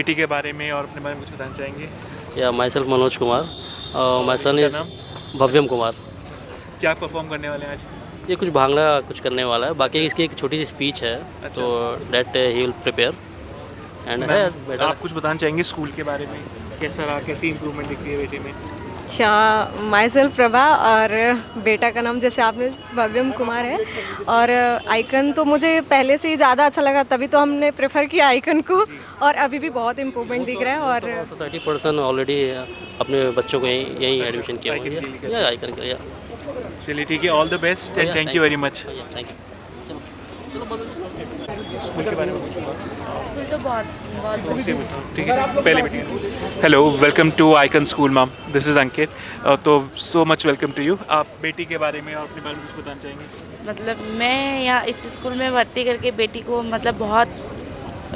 बेटी के बारे में और अपने बारे में कुछ बताना चाहेंगे? या माई सेल्फ मनोज कुमार, माई सन क्या इज नाम? भव्यम कुमार। क्या परफॉर्म करने वाले हैं आज? ये कुछ भांगड़ा कुछ करने वाला है, बाकी इसकी एक छोटी सी स्पीच है, तो that he will prepare and है मैम, बेटर। आप कुछ बताना चाहेंगे स्कूल के बारे में? कैसा रहा, कैसी इंप्रूवमेंट दिख रही है बेटे में? अच्छा, माई सेल्फ प्रभा और बेटा का नाम जैसे आपने भव्यम कुमार है। और आइकन तो मुझे पहले से ही ज़्यादा अच्छा लगा, तभी तो हमने प्रेफर किया आइकन को। और अभी भी बहुत इम्प्रूवमेंट दिख रहा है। और सोसाइटी पर्सन ऑलरेडी अपने बच्चों को यहीं एडमिशन किया हुआ है, या आइकन का, या चलिए ठीक है, all the best and thank you very much. Thank you. School के बारे में कुछ बताओ। स्कूल तो बहुत से बताओ, ठीक है? पहले बेटी। Hello, welcome to Icon school ma'am, this is Ankit. तो so much welcome to you. आप बेटी के बारे में और अपने बारे में कुछ बताना चाहेंगे? मतलब मैं यहाँ इस स्कूल में भर्ती करके बेटी को मतलब बहुत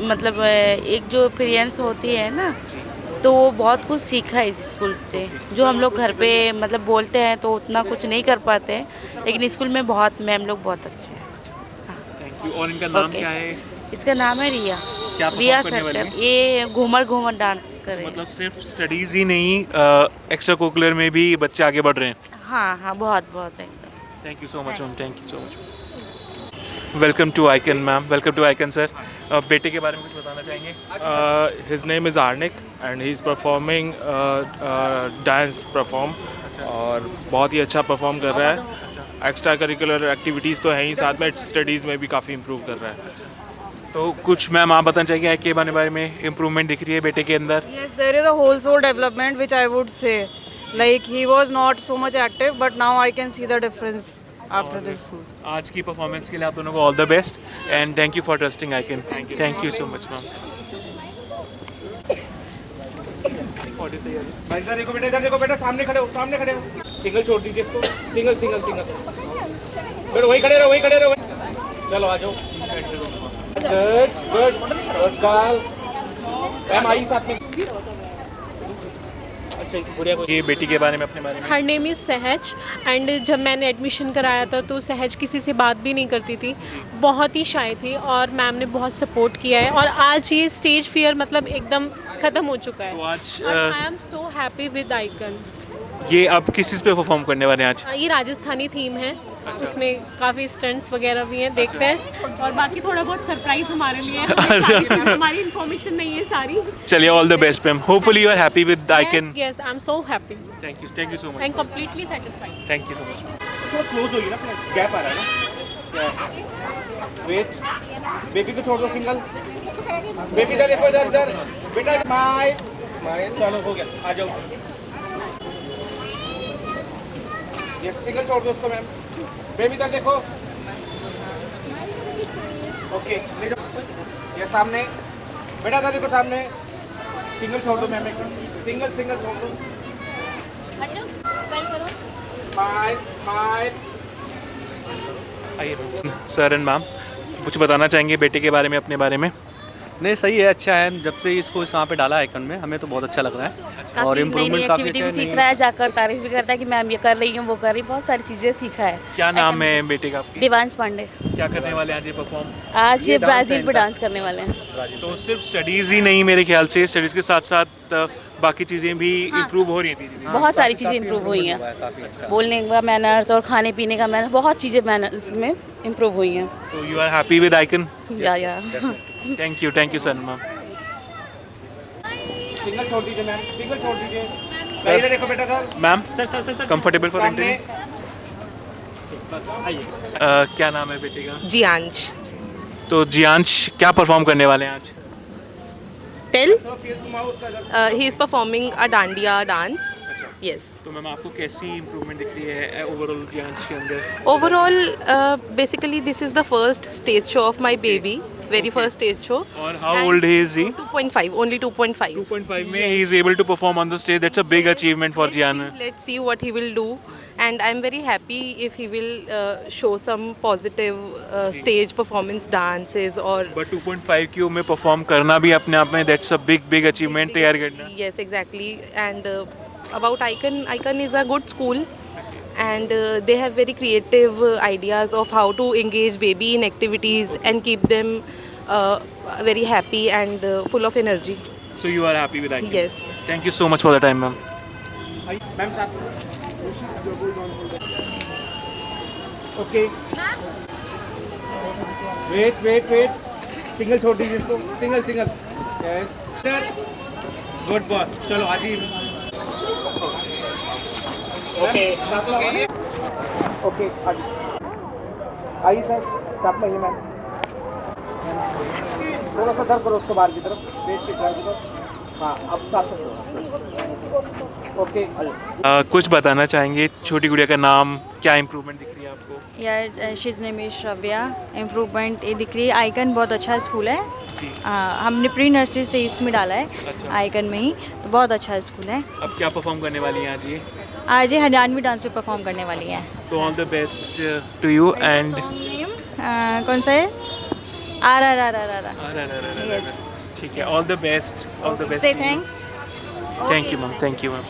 मतलब एक जो एक्सपीरियंस होती है ना, तो वो बहुत कुछ सीखा है इस स्कूल से। जो हम लोग घर पे मतलब बोलते हैं तो उतना कुछ नहीं कर पाते हैं, लेकिन स्कूल में बहुत मैम लोग बहुत अच्छे हैं। Thank you. और इनका नाम Okay. क्या है? इसका नाम है रिया। क्या perform रिया करने वाली सर्कल। ये घूमर घूमर डांस करे। मतलब सिर्फ स्टडीज़ ही नहीं, एक्स्ट्रा कोकुलर में भी बच्चे आगे बढ़ रहे हैं। हाँ हाँ, बहुत बहुत एकदम। Thank you so much ma'am, thank you so much. Welcome to Icon ma'am, welcome to Icon sir. बेटे के बारे में कुछ बताना चाहेंगे? His name is Arnik and he's performing dance perform और बहुत ही अच्छा परफॉर्म कर रहा है। एक्स्ट्रा करिकुलर एक्टिविटीज़ तो हैं ही, साथ में स्टडीज़ में भी काफ़ी इम्प्रूव कर रहा है। तो कुछ मैम आप बताना चाहिए के बारे में इम्प्रूवमेंट दिख रही है बेटे के अंदर? Yes, there is a wholesale development which I would say. Like he was not so much active, but now I can see the difference after this school. आज की परफॉर्मेंस के लिए आप दोनों को all the best and thank you for trusting icon. Thank you so much ma'am. इधर देखो बेटा, सामने खड़े हो। सिंगल छोड़ दीजिए इसको, सिंगल। बेटा वही खड़े रहो। चलो आ जाओ। Good girl. मैम आई साथ में। अच्छा, गुड़िया को ये बेटी के बारे में, अपने बारे में? हर नेम इज़ सहज एंड जब मैंने एडमिशन कराया था तो सहज किसी से बात भी नहीं करती थी, बहुत ही शाय थी और मैम ने बहुत सपोर्ट किया है और आज ये स्टेज फियर मतलब एकदम ख़त्म हो चुका है। तो आज आई am so happy with icon. ये अब किस चीज़ पे परफॉर्म करने वाले हैं आज? ये राजस्थानी थीम है, उसमें काफ़ी स्टंट्स वगैरह भी हैं, देखते हैं। और बाकी थोड़ा बहुत सरप्राइज हमारे लिए है, हमारी इन्फॉर्मेशन नहीं है सारी। चलिए, all the best ma'am, hopefully you are happy with Icon. Yes, I am so happy thank you so much. I am completely satisfied. Thank you so much. थोड़ा क्लोज होइए ना, गैप आ रहा है ना। वेट, बेबी को छोड़ दो single. Baby इधर देखो, इधर बेटा, स्माइल। चलो हो गया, आ जाओ। ये सिंगल छोड़ दो उसको मैम। बेबी इधर देखो। ओके, ले जाओ। ये सामने बेटा, इधर देखो सामने। सिंगल छोड़ दो मैम, सिंगल छोड़ दो। स्माइल। आइए सर एंड मैम, कुछ बताना चाहेंगे बेटे के बारे में, अपने बारे में? नहीं, सही है, अच्छा है। जब से इसको यहाँ पे डाला आइकन में, हमें तो बहुत अच्छा लग रहा है और इम्प्रूवमेंट काफ़ी अच्छा है। सीख रहा है, जाकर तारीफ भी करता है कि मैम ये कर रही हूँ, वो कर रही, बहुत सारी चीज़ें सीखा है। क्या नाम है बेटे का आपके? देवांश पांडे। क्या करने वाले हैं आज ये परफॉर्म? आज ये ब्राज़ील पे डांस करने वाले हैं। तो सिर्फ स्टडीज़ ही नहीं, मेरे ख्याल से स्टडीज़ के साथ साथ बाकी चीज़ें भी इम्प्रूव हो रही थी। बहुत सारी चीज़ें इम्प्रूव हुई हैं, बोलने का मैनर्स और खाने पीने का मैनर्स, बहुत चीज़ें मैनर्स में इम्प्रूव हुई हैं। तो you are happy with Icon? या thank you sir ma'am. Single छोड़ दीजिए मैम, सिंगल छोड़ दीजिए। इधर देखो बेटा, इधर मैम, कंफर्टेबल फॉर सामने। एंट्री? क्या नाम है बेटे का? जियांश। तो जियांश क्या परफॉर्म करने वाले हैं आज? Till he is performing a dandiya dance. Yes. तो मैम, आपको कैसी इम्प्रूवमेंट दिख रही है ओवरऑल जियांश के अंदर? Overall, basically this is the first stage show of my baby, very first stage show. और how old is he? 2.5, only 2.5. 2.5 में he is able to perform on the stage. That's a big achievement for Jian. Let's see what he will do, and I'm very happy if he will show some positive stage performance dances or. But 2.5 की उम्र में perform करना भी अपने आप में that's a big achievement तैयार करना। Yes, exactly. And about Icon is a good school, and they have very creative ideas of how to engage baby in activities and keep them very happy and full of energy. So you are happy with Icon? Yes, yes. Thank you so much for the time, ma'am. Ma'am साथ okay wait single छोड़ दीजिए इसको single yes sir good boy चलो आज ही okay आइए sir साथ में आइए मैम थोड़ा सा दर करो उसको बाहर की तरफ वेट चेक करो हाँ अब साथ में ओके कुछ बताना चाहेंगे छोटी गुड़िया का नाम, क्या इम्प्रूवमेंट दिख रही है आपको? यार शीज नेम इज श्रव्या। इम्प्रूवमेंट ये दिख रही है। आइकन बहुत अच्छा स्कूल है। हमने प्री नर्सरी से इसमें डाला है। अच्छा। आइकन में ही तो बहुत अच्छा स्कूल है। अब क्या परफॉर्म करने वाली हैं आज ये? आज ये हरियाणवी डांस पे परफॉर्म करने वाली है। तो all the best to you and कौन सा है? RRR। यस। ठीक है, ऑल द बेस्ट से thanks. Thank you ma'am, thank you ma'am.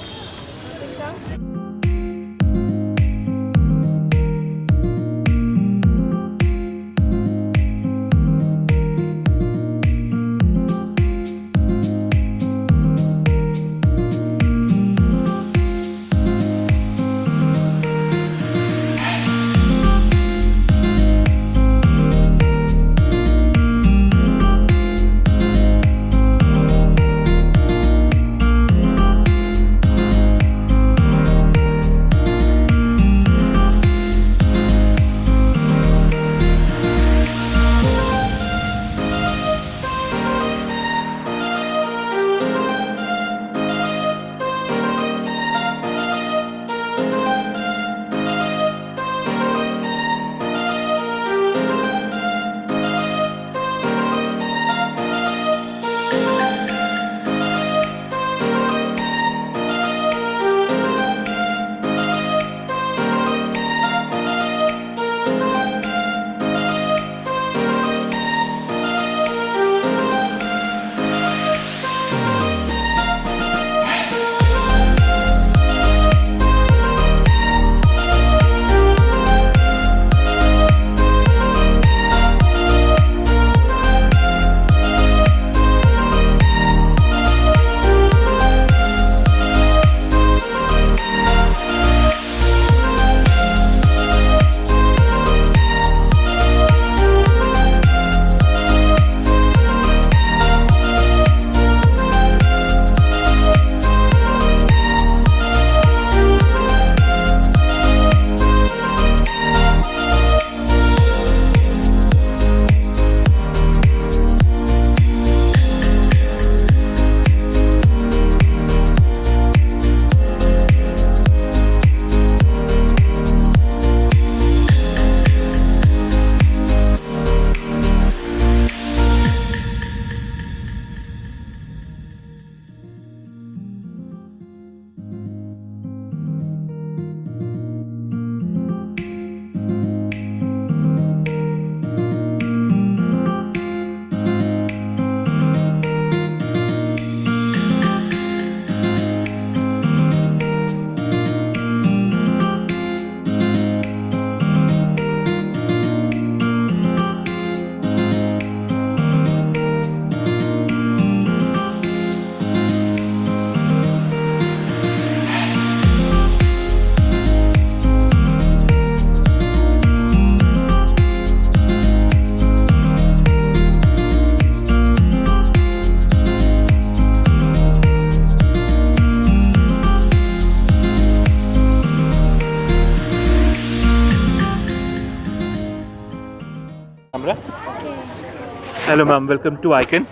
Hello ma'am, welcome to Icon.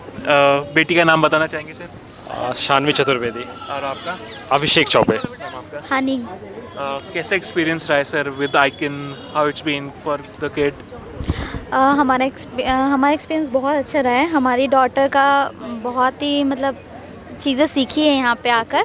बेटी का नाम बताना चाहेंगे सर? शानवी चतुर्वेदी। और आपका? अभिषेक चौबे। नाम आपका? हनी। कैसा एक्सपीरियंस रहा है sir with Icon? How it's been for the kid? हमारा एक्सपीरियंस बहुत अच्छा रहा है। हमारी डॉटर का बहुत ही मतलब चीज़ें सीखी है यहाँ पे आकर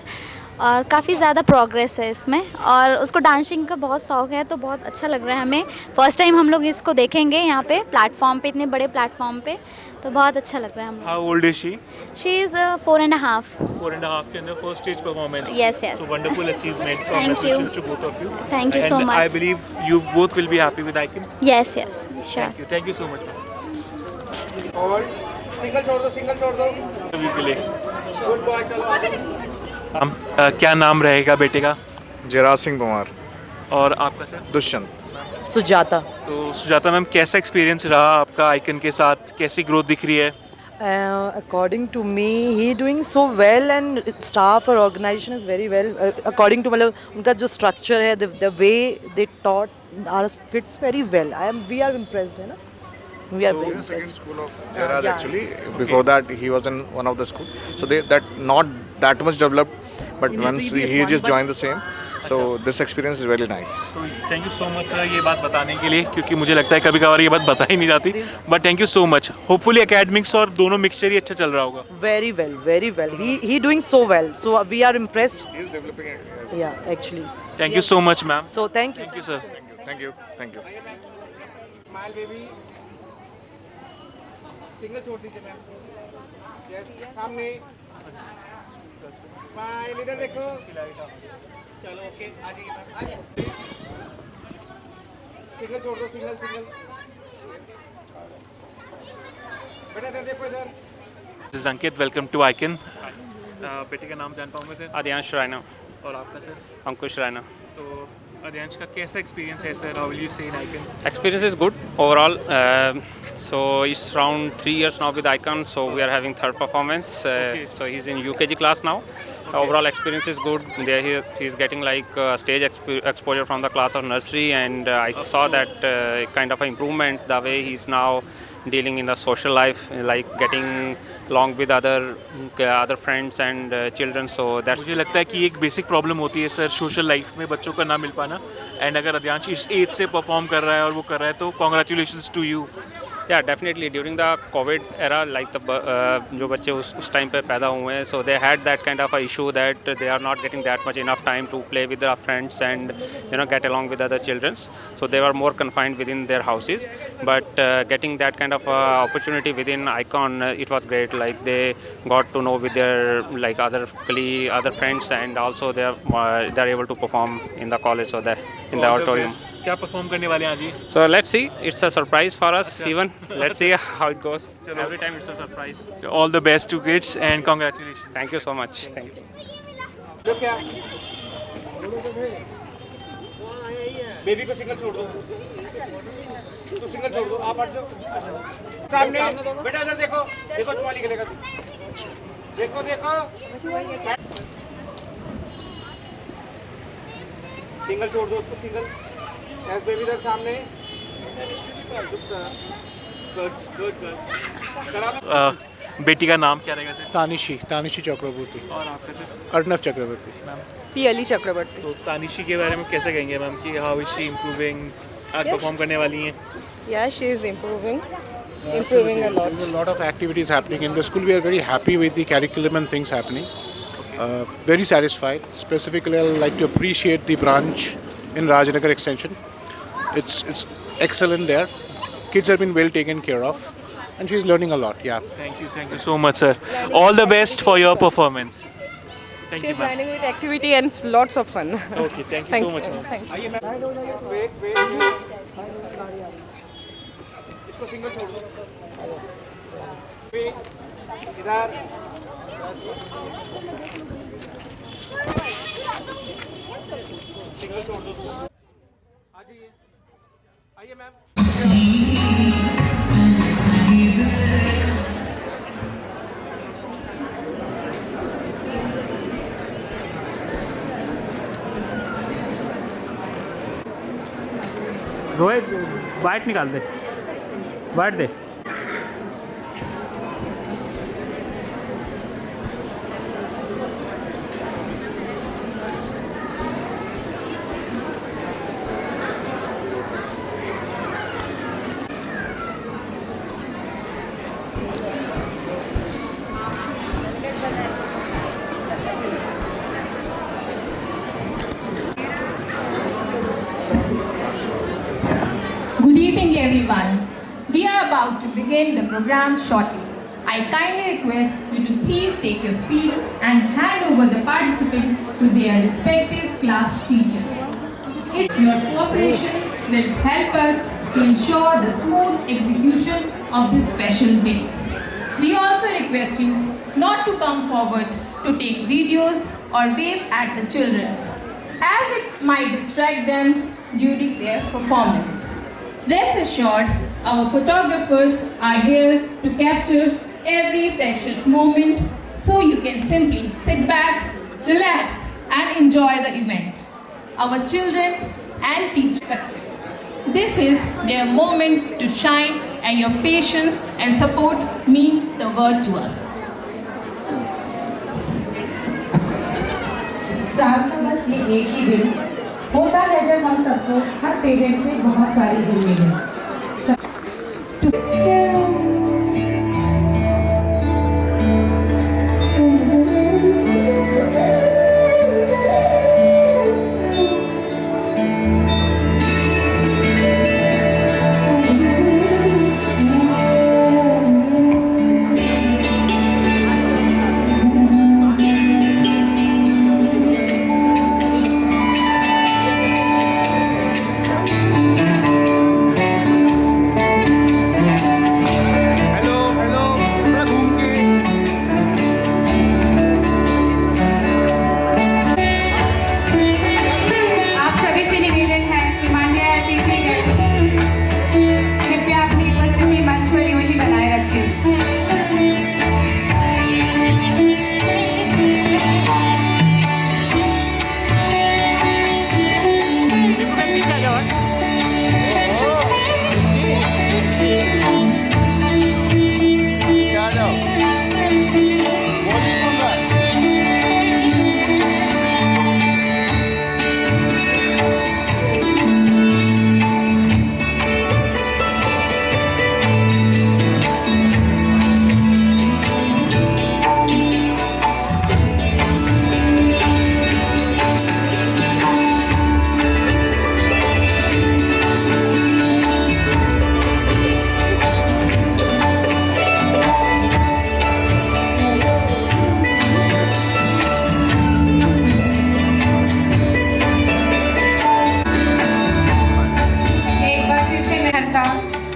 और काफ़ी ज़्यादा प्रोग्रेस है इसमें और उसको डांसिंग का बहुत शौक़ है, तो बहुत अच्छा लग रहा है हमें। फ़र्स्ट टाइम हम लोग इसको देखेंगे यहाँ पे प्लेटफॉर्म पे, इतने बड़े प्लेटफॉर्म पे, तो बहुत अच्छा लग रहा है हम लोग। How old is she? She is 4.5। 4.5 के अंदर first stage performance. Yes, yes. So wonderful achievement. Thank you. Congratulations to both of you. Thank you so And much. I believe you both will be happy with Icon. Yes, yes, sure. Thank you so much. Single छोड़ दो, single छोड़ दो। अभी के लिए good boy, चलो आगे। हम क्या नाम रहेगा बेटे का? जयराज सिंह पवार। और आपका सर? दुष्यंत। सुजाता। तो सुजाता मैम, कैसा एक्सपीरियंस रहा आपका आइकन के साथ? कैसी ग्रोथ दिख रही है? According to me, he doing so well and staff or organization is very well. According to मतलब उनका जो structure है, the way they taught our kids very well. We are impressed, है ना? We are very Second impressed. school of Jayaraj actually. Before that, he was in one of the school. So they that not that much developed, but In the once previous he one, just but- joined the same. So this experience is very nice. तो thank you so much sir ये बात बताने के लिए, क्योंकि मुझे लगता है कभी कभार ये बात बता ही नहीं जाती, but thank you so much. Hopefully academics और दोनों मिक्सचर ही अच्छा चल रहा होगा। Very well, very well. He doing so well. So we are impressed. He is developing it. Yeah, actually. Thank you so much ma'am. So thank you. Thank you sir. Thank you. Thank you. Smile baby. Single छोड़ दीजिए ma'am. Yes, सामने। Smile, इधर देखो। चलो okay, आ जाइए ma'am. Single छोड़ दो, single single. बेटा इधर देखो, इधर। This is Ankit, welcome to Icon. बेटे का नाम जान पाऊंगा सर? आद्यांश रैना। और आपका सर? अंकुश रैना। तो आद्यांश का कैसा एक्सपीरियंस है सर? हाउ विल यू से इन icon? Experience is good overall. So it's around 3 years now with Icon. So we are having third performance. So he's in UKG class now. Overall experience is good. There he's getting like stage exposure from the class of nursery, and I saw that kind of an improvement the way he's now dealing in the social life, like getting along with other friends and children. So that's मुझे लगता है कि एक basic problem होती है sir social life में बच्चों का ना मिल पाना, एंड अगर आद्यांश इस एज से परफॉर्म कर रहा है और वो कर रहा है तो congratulations to you. Yeah, definitely. During the COVID era, like जो बच्चे उस टाइम पे पैदा हुए हैं, so they had that kind of a issue that they are not getting that much enough time to play with their friends and get along with other children. So they were more confined within their houses. But getting that kind of opportunity within Icon, it was great. Like they got to know with their like other friends, and also they're able to perform in the college, so that in the auditorium. क्या perform करने वाले हैं आज ही? So let's see. It's a surprise for us. Even let's see how it goes. Every time it's a surprise. All the best to kids and congratulations. Thank you so much. Thank you. तो क्या? Baby को single छोड़ दो। तो single छोड़ दो, आप हट जाओ। सामने, बेटा इधर देखो, देखो चुमाली के लेकर। देखो देखो। सिंगल छोड़ दो उसको, सिंगल। यस बेबी इधर सामने। Good good good. करा लो। बेटी का नाम क्या रहेगा सर? तानिशी चक्रवर्ती। और आपका सर? अर्णव चक्रवर्ती। पीएलई चक्रवर्ती। तो तानिशी के बारे में कैसे कहेंगे मैम कि हाउ इज शी इम्प्रूविंग? आज परफॉर्म करने वाली हैं। Yeah, she is improving a lot. There's a lot of activities happening in the school. We are very happy with the curriculum and things happening. Very satisfied. Specifically, I'd like to appreciate the branch in Rajanagar Extension. It's excellent there. Kids have been well taken care of, and she's learning a lot. Yeah. Thank you so much sir. All the best for your performance. Thank you She's ma'am. learning with activity and lots of fun. Okay, thank you so much ma'am. Thank you. आइए ma'am. Wait. इसको single छोड़ दो। इधर। Single छोड़ दो। आ जाइए। आइए ma'am. Rohit white निकाल दे, white they. Good evening, everyone. We are about to begin the program shortly. I kindly request you to please take your seats and hand over the participants to their respective class teachers. Your cooperation will help us to ensure the smooth execution of this special day. We also request you not to come forward to take videos or wave at the children, as it might distract them during their performance. Rest assured, our photographers are here to capture every precious moment, so you can simply sit back, relax, and enjoy the event. Our children and teach success. This is their moment to shine, and your patience and support mean the world to us. साल का बस ये एक ही दिन होता है जब हम सबको हर पेरेंट्स से बहुत सारी उम्मीदें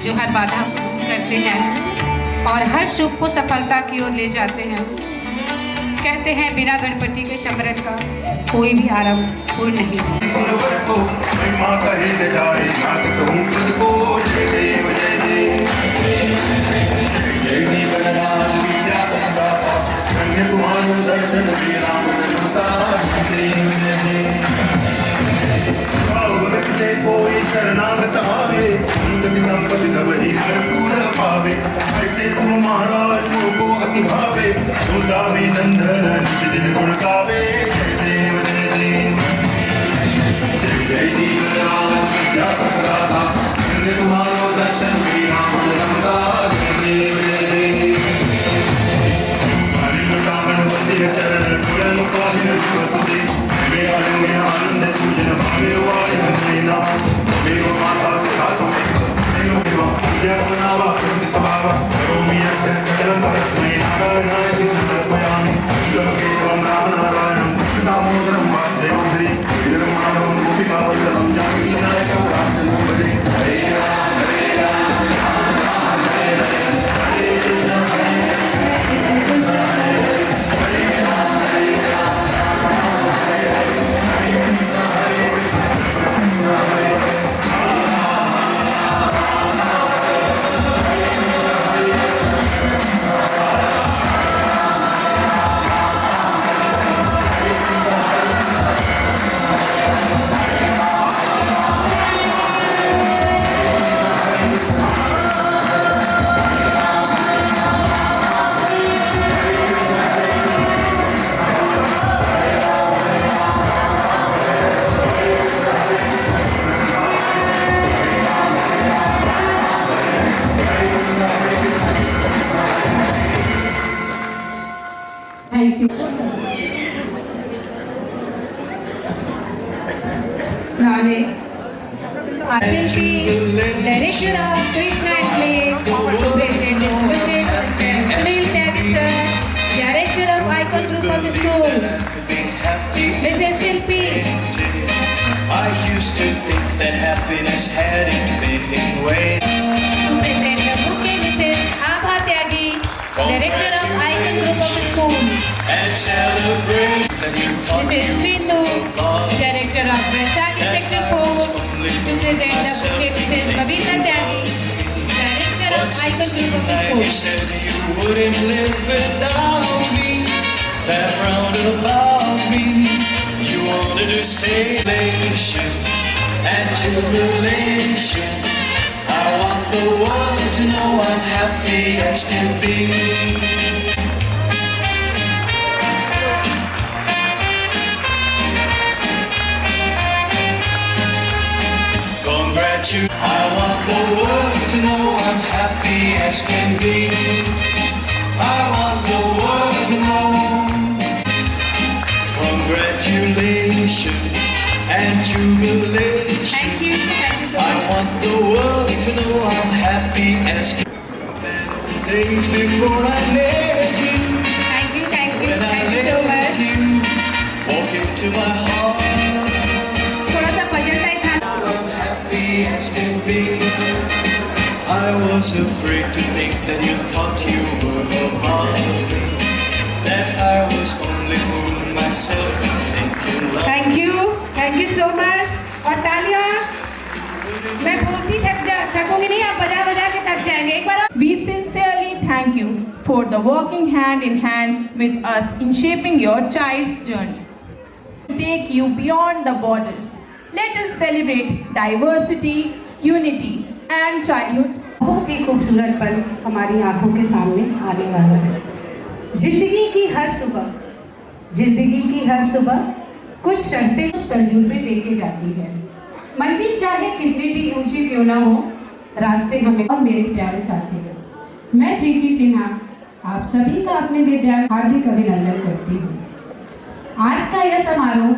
जो हर बाधा को दूर करते हैं और हर शुभ को सफलता की ओर ले जाते हैं। कहते हैं बिना गणपति के शबरन का कोई भी आरंभ पूर्ण नहीं कोई शरणागत आवे संपत्ति सब ही कर्पूर पावे, ऐसे तुम महाराज को अति भावे, भी नंदन निज दिन गुण गावे। जय देव जय देव जय जय जीव राम विद्या सकराता, तुम्हारो दर्शन श्री राम लंका। जय देव जय देव गणपति चरण तुरंत काशिन सुरतुदे, वे आनंद पूजन भावे वायन सेना, देव माता पिता तुम पूजा बनावा सभावा, रोमी अक्षर सकलं परस्मै नारायणाय समर्पयामि। केशवं राम नारायणं दामोदरं वासुदेवं हरि, गिरिं माधवं गोपिकावल्लभं जानकी नायकं रामचन्द्रं भजे। हरे राम हरे राम राम राम हरे हरे, हरे कृष्ण कृष्ण कृष्ण हरे हरे, हरे राम राम हरे हरे, हरे कृष्ण हरे Krishna Hare Hare. Thank you. Now next, Asilpi, Director of Krishna and Play, to present his visit, Mr. Sunil Tyagi sir, Director of Icon Group of the school, Mrs. Silpi. I used to think that happiness had its been way. To present the bouquet, Mrs. Abha Tyagi. Director of Icon Group of School. This is Bindu, Director of Vaishali Sector 4. To present the bouquet, this is Babita Tyagi, Director of Icon Group of School. You wouldn't live without me, that round about me. You wanted to stay patient and jubilation. I want the world to know I'm happy as can be. I want the world to know I'm happy as can be. I want the world to know. Congratulations and jubilation. Thank you. I want the world to know I'm happy as can be. Days before I met you. Thank you. When I Thank you so let much. you walk into my heart. थोड़ा सा भजन type था. As can be. I was afraid to think that you thought you were above me, that I was only fooling myself thinking love. Thank you so much. और तालियां. मैं बोलती थकूंगी नहीं, आप बजा के थक जाएंगे. एक बार. We sincerely thank you for the working hand in hand with us in shaping your child's journey. Take you beyond the borders. Let us celebrate diversity, unity and childhood. बहुत ही खूबसूरत पल हमारी आंखों के सामने आने वाला है. जिंदगी की हर सुबह कुछ शर्तें, कुछ तजुर्बे देके जाती है. मंजिल चाहे कितनी भी ऊंची क्यों ना हो, रास्ते हमें. और मेरे प्यारे साथी, मैं प्रीति सिन्हा आप सभी का अपने विद्यालय हार्दिक अभिनंदन करती हूँ. आज का यह समारोह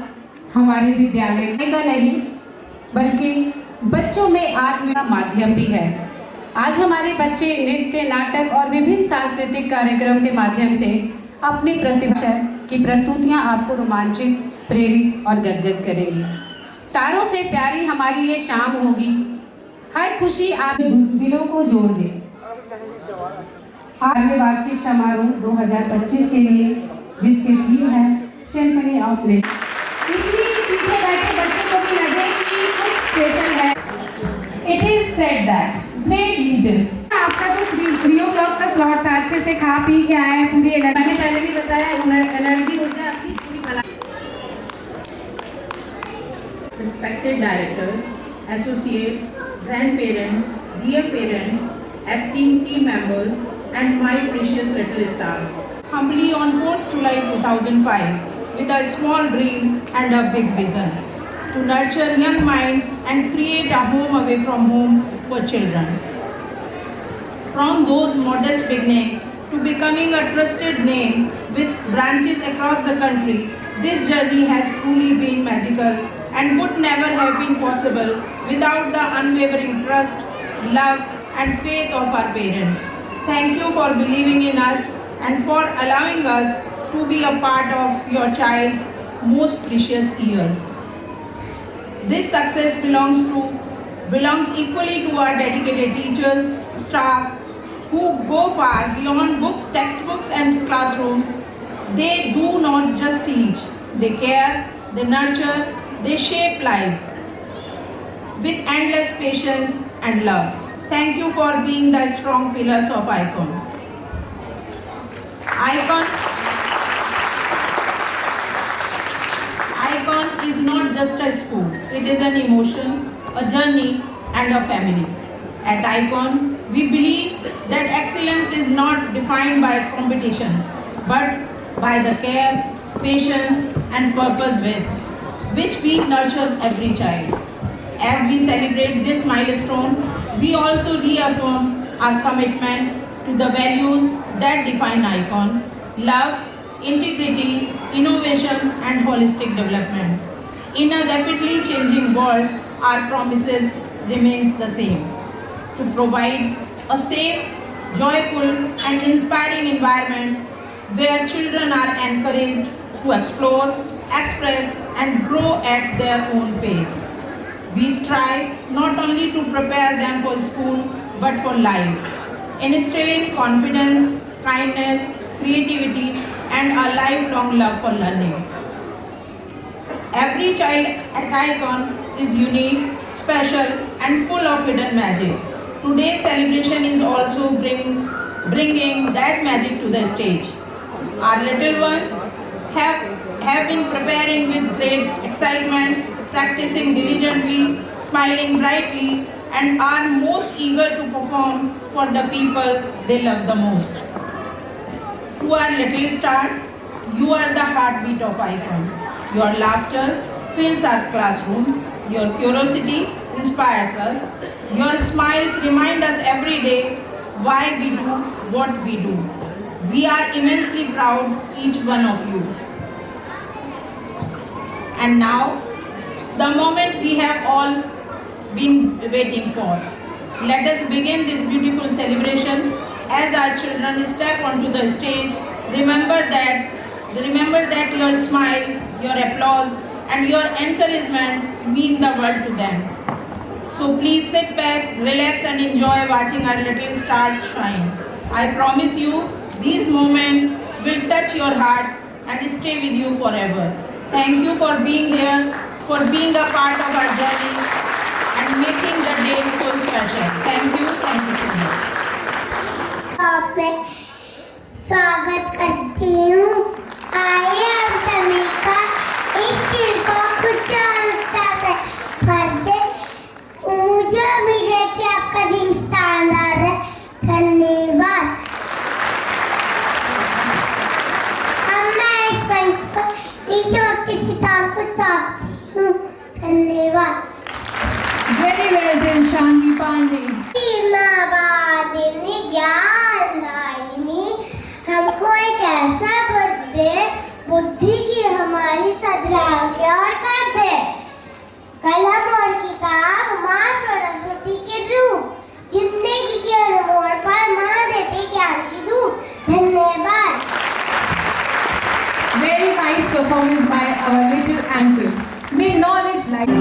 हमारे विद्यालय का नहीं बल्कि बच्चों में आत्म का माध्यम भी है. आज हमारे बच्चे नृत्य, नाटक और विभिन्न सांस्कृतिक कार्यक्रम के माध्यम से अपनी प्रतिभा की प्रस्तुतियां आपको रोमांचित, प्रेरित और गदगद करेंगी. तारों से प्यारी हमारी ये शाम होगी. हर खुशी आप दिलों को जोड़ दे. आगे वार्षिक समारोह 2025 के लिए जिसके थीम है सिम्फनी ऑफ नेचर. पीछे बैठे बच्चों को भी लगे कि कुछ स्पेशल है. It is said that great leaders. आपका तो 3 o'clock का स्लॉट था, अच्छे से खा पी के आए पूरी एनर्जी. मैंने पहले भी बताया एनर्जी ऊर्जा अपनी पूरी बना. Respected directors, associates, grandparents, dear parents, esteemed team members and my precious little stars. Humbly on 4th July 2005 with a small dream and a big vision to nurture young minds and create a home away from home for children. From those modest beginnings to becoming a trusted name with branches across the country, this journey has truly been magical and would never have been possible without the unwavering trust, love and faith of our parents. Thank you for believing in us and for allowing us to be a part of your child's most precious years. This success belongs equally to our dedicated teachers, staff who go far beyond books, textbooks and classrooms. They do not just teach, they care, they nurture, they shape lives with endless patience and love. Thank you for being the strong pillars of Icon. Icon is not just a school, it is an emotion, a journey and a family. At Icon, we believe that excellence is not defined by competition, but by the care, patience and purpose with which we nurture every child. As we celebrate this milestone, we also reaffirm our commitment to the values that define Icon: love, integrity, innovation and holistic development. In a rapidly changing world, our promises remains the same: to provide a safe, joyful and inspiring environment where children are encouraged to explore, express and grow at their own pace. We strive not only to prepare them for school but for life, instilling confidence, kindness, creativity, and a lifelong love for learning. Every child at Icon is unique, special, and full of hidden magic. Today's celebration is also bringing that magic to the stage. Our little ones have been preparing with great excitement, practicing diligently, smiling brightly, and are most eager to perform for the people they love the most. To our little stars, you are the heartbeat of Icon. Your laughter fills our classrooms, your curiosity inspires us, your smiles remind us every day why we do what we do. We are immensely proud, each one of you. And now, the moment we have all been waiting for. Let us begin this beautiful celebration. As our children step onto the stage, remember that your smiles, your applause, and your encouragement mean the world to them. So please sit back, relax, and enjoy watching our little stars shine. I promise you, these moments will touch your hearts and stay with you forever. Thank you for being here, for being a part of our journey, and making the day so special. Thank you so much. मैं स्वागत करती हूँ। आइए हम सभी का इस दिल को कुछ और फर्दे मुझे उम्मीद है कि आपका दिन शानदार है। धन्यवाद। अब मैं इस मंच को नीचे होती सितार को सौंपती हूँ। धन्यवाद। Very well done, Shanvi Pandey. हमको एक ऐसा बर्थडे बुद्धि की हमारी सदरावती और कर दे। कलम और किताब माँ सरस्वती के रूप, जिंदगी के मोड़ पर माँ देते ज्ञान की धूप। धन्यवाद। Very nice performance by our little anchors. May knowledge like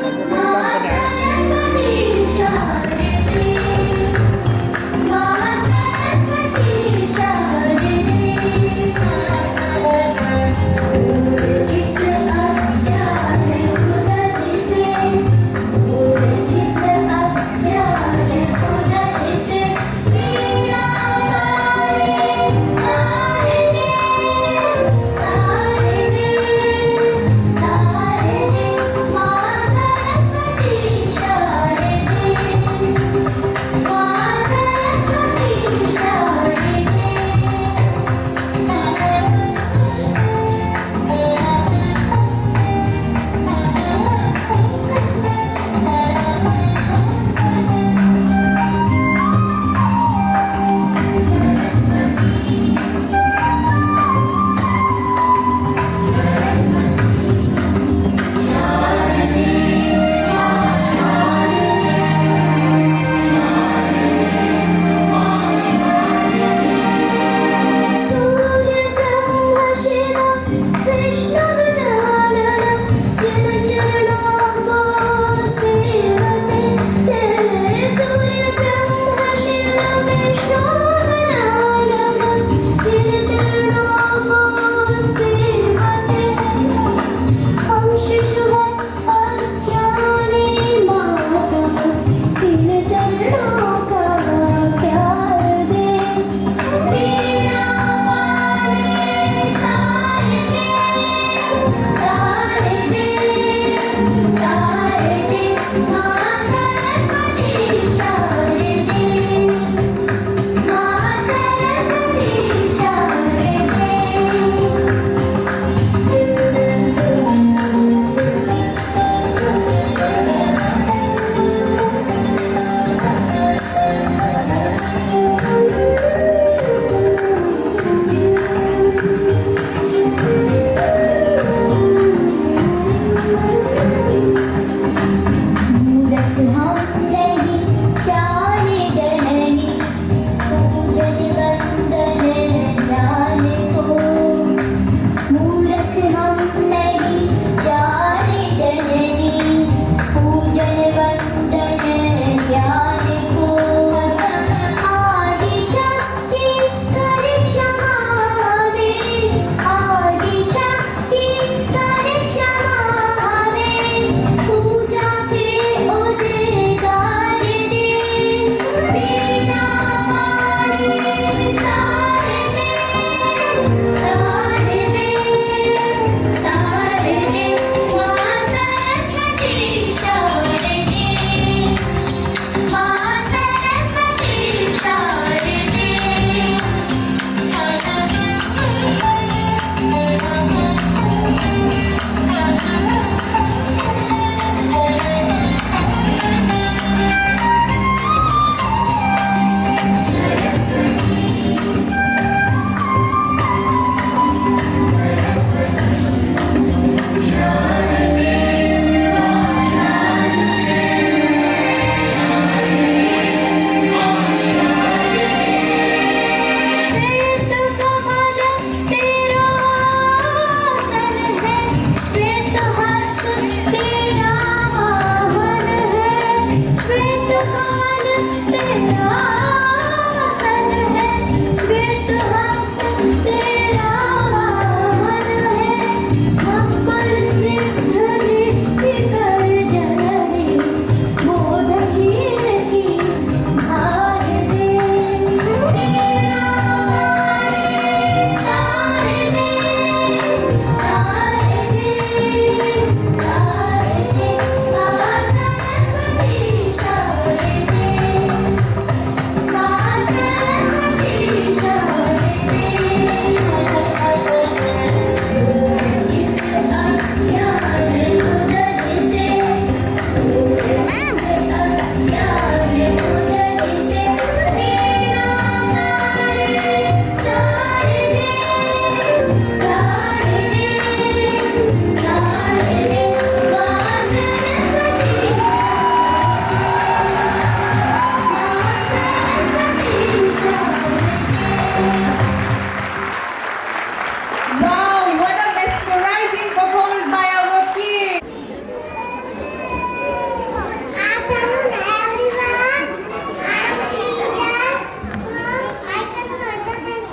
माँ सरस्वती शारदे, माँ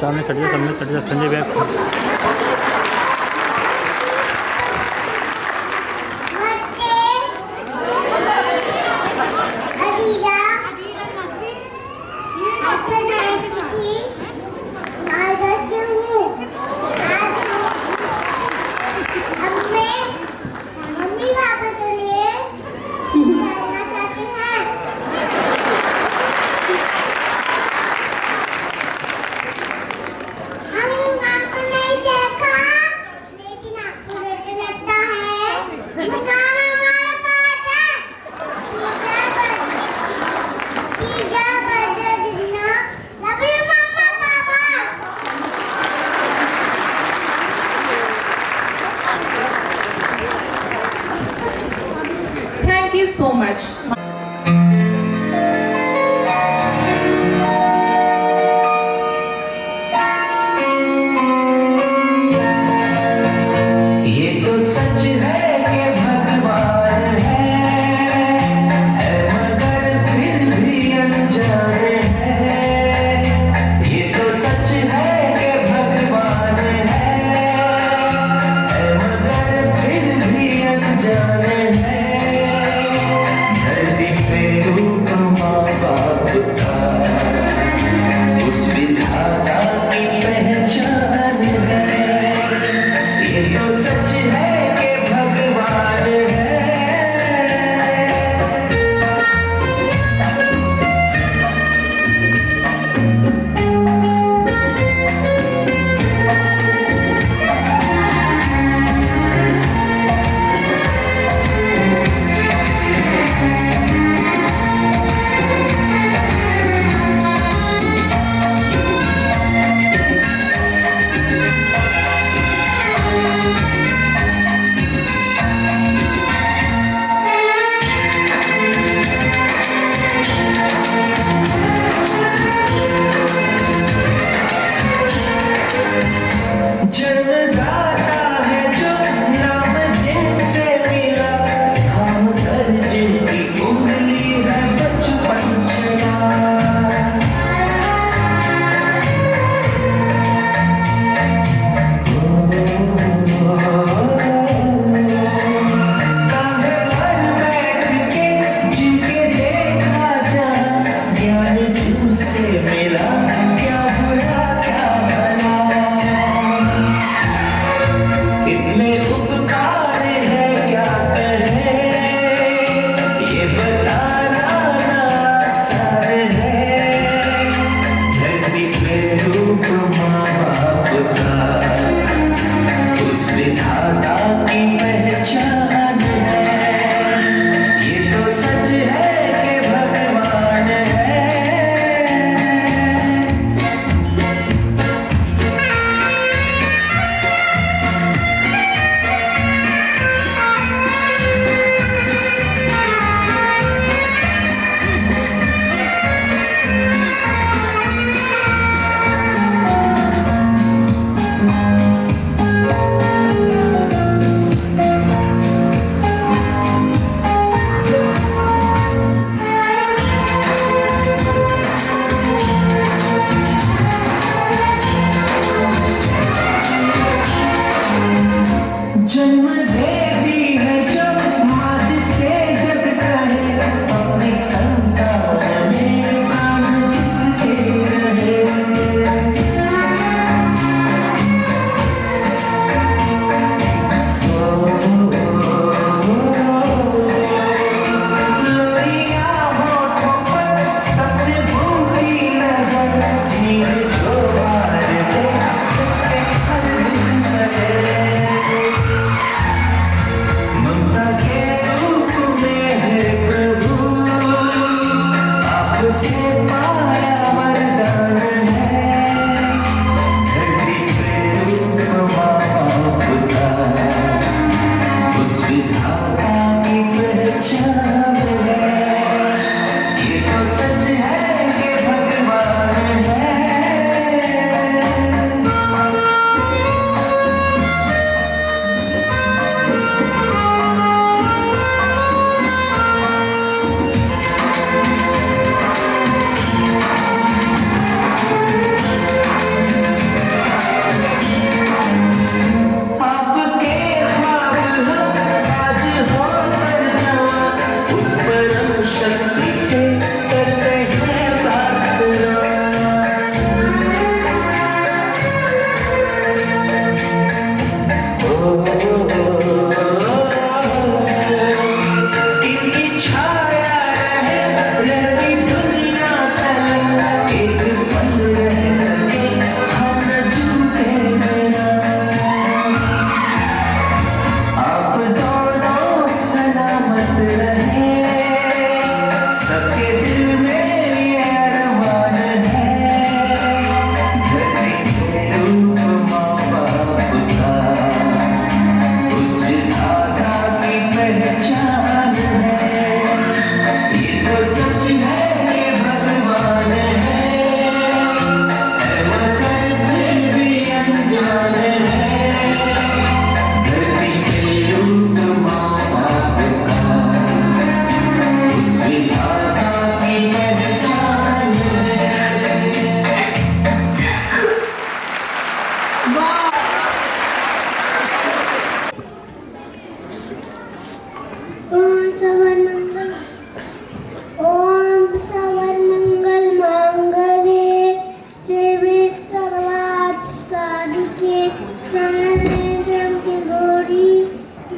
सामने सट जा संजय भैया। मम्मी पापा के लिए कहना चाहती हैं। हम आपको नहीं सबके दिल में ये अरमान है, धरती के रूप माँ बाप का, उस विधाता की पहचान है, ये तो सच है ये भगवान है, मगर फिर भी अनजान है, धरती के रूप माँ बाप का, उस विधाता की पहचान है। ओम सवरमंगल मांगल्ये शिवे सर्वार्थ साधिके शरण्ये त्र्यंबके गौरी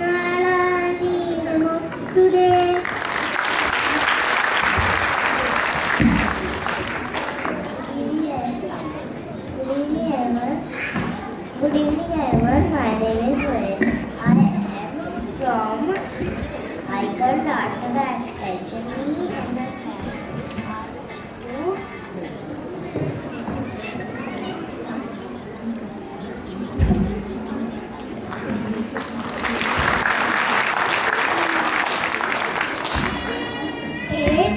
नारायणी नमोस्तुते। Good evening everyone. My name is Rohit. I am from Icon Dartmouth Academy and I It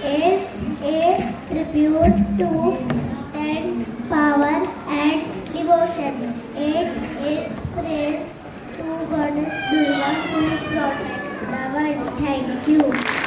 is a tribute to and power and devotion. It is praise to Goddess Durga who protects the world. Thank you.